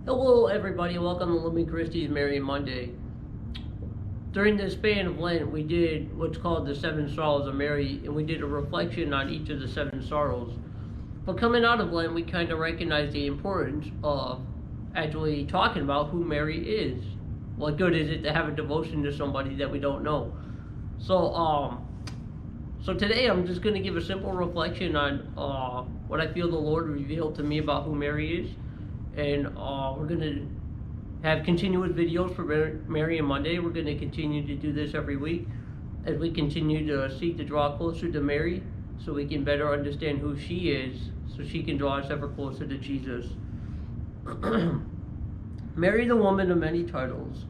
Hello everybody, welcome to Living Christie's Marian Monday. During the span of Lent, we did what's called the 7 Sorrows of Mary, and we did a reflection on each of the 7 sorrows. But coming out of Lent, we kind of recognized the importance of actually talking about who Mary is. What good is it to have a devotion to somebody that we don't know? So today I'm just going to give a simple reflection on what I feel the Lord revealed to me about who Mary is. And we're going to have continuous videos for Marian Monday. We're going to continue to do this every week as we continue to seek to draw closer to Mary so we can better understand who she is, so she can draw us ever closer to Jesus. Mary, the woman of many titles.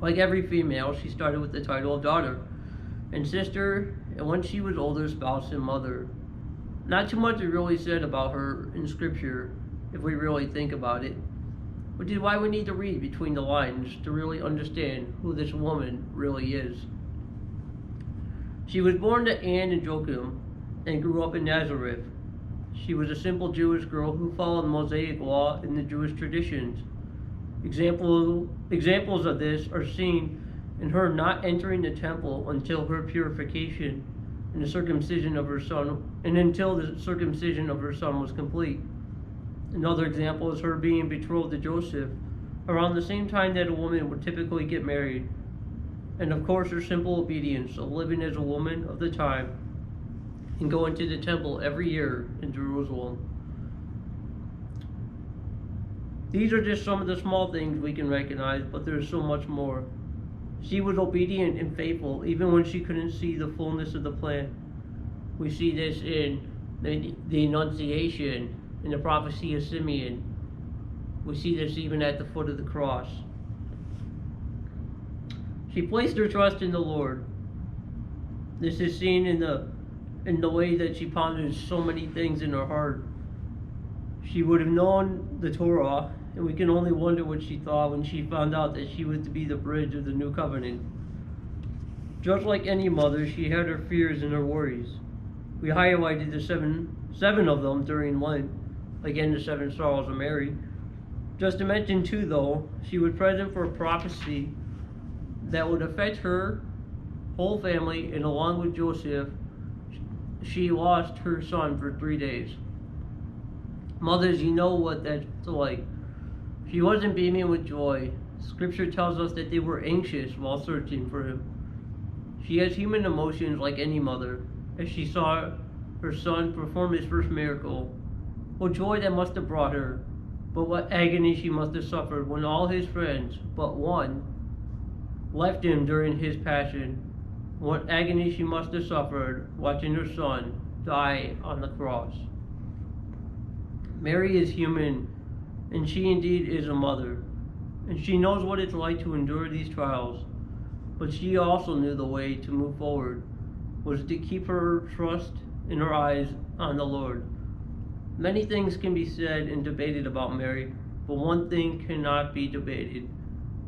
Like every female, she started with the title of daughter and sister, and when she was older, spouse and mother. Not too much is really said about her in Scripture, if we really think about it, which is why we need to read between the lines to really understand who this woman really is. She was born to Anne and Joachim and grew up in Nazareth. She was a simple Jewish girl who followed Mosaic law and the Jewish traditions. Examples of this are seen in her not entering the temple until her purification and the circumcision of her son, and until the circumcision of her son was complete. Another example is her being betrothed to Joseph around the same time that a woman would typically get married. And of course, her simple obedience of living as a woman of the time and going to the temple every year in Jerusalem. These are just some of the small things we can recognize, but there's so much more. She was obedient and faithful even when she couldn't see the fullness of the plan. We see this in the Annunciation, in the prophecy of Simeon. We see this even at the foot of the cross. She placed her trust in the Lord. This is seen in the way that she ponders so many things in her heart. She would have known the Torah, and we can only wonder what she thought when she found out that she was to be the bridge of the new covenant. Just like any mother, she had her fears and her worries. We highlighted the seven of them during Lent. Again, the 7 Sorrows of Mary. Just to mention 2, though, she was present for a prophecy that would affect her whole family, and along with Joseph, she lost her son for 3 days. Mothers, you know what that's like. She wasn't beaming with joy. Scripture tells us that they were anxious while searching for him. She has human emotions like any mother, as she saw her son perform his first miracle. What joy that must have brought her, but what agony she must have suffered when all his friends, but one, left him during his passion. What agony she must have suffered watching her son die on the cross. Mary is human, and she indeed is a mother, and she knows what it's like to endure these trials, but she also knew the way to move forward was to keep her trust in her eyes on the Lord. Many things can be said and debated about Mary, but one thing cannot be debated.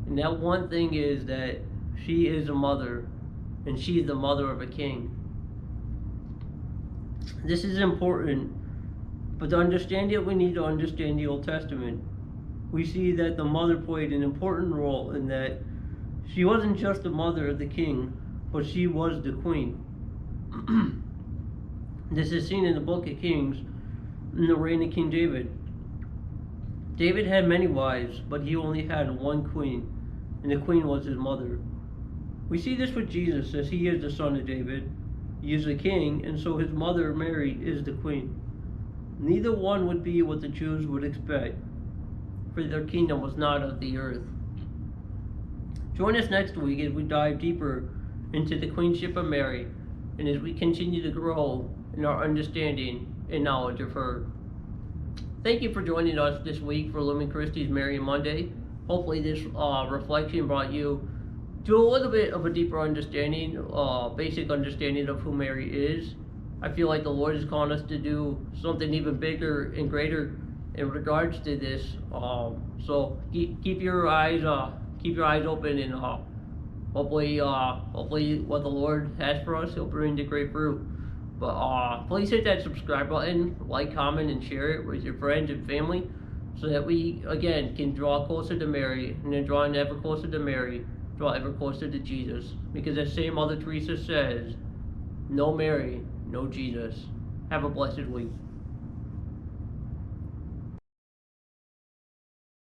And that one thing is that she is a mother, and she is the mother of a king. This is important, but to understand it, we need to understand the Old Testament. We see that the mother played an important role in that she wasn't just the mother of the king, but she was the queen. This is seen in the book of Kings, in the reign of King David. David had many wives, but he only had one queen, and the queen was his mother. We see this with Jesus, as he is the son of David. He is the king, and so his mother, Mary, is the queen. Neither one would be what the Jews would expect, for their kingdom was not of the earth. Join us next week as we dive deeper into the queenship of Mary, and as we continue to grow in our understanding and knowledge of her. Thank you for joining us this week for Living Christie's Marian Monday. Hopefully this reflection brought you to a little bit of a deeper understanding, basic understanding of who Mary is. I feel like the Lord is calling us to do something even bigger and greater in regards to this. So keep your eyes open, and hopefully what the Lord has for us, He'll bring to great fruit. But please hit that subscribe button, like, comment, and share it with your friends and family so that we, again, can draw closer to Mary, and then drawing ever closer to Mary, draw ever closer to Jesus. Because as same Mother Teresa says, no Mary, no Jesus. Have a blessed week.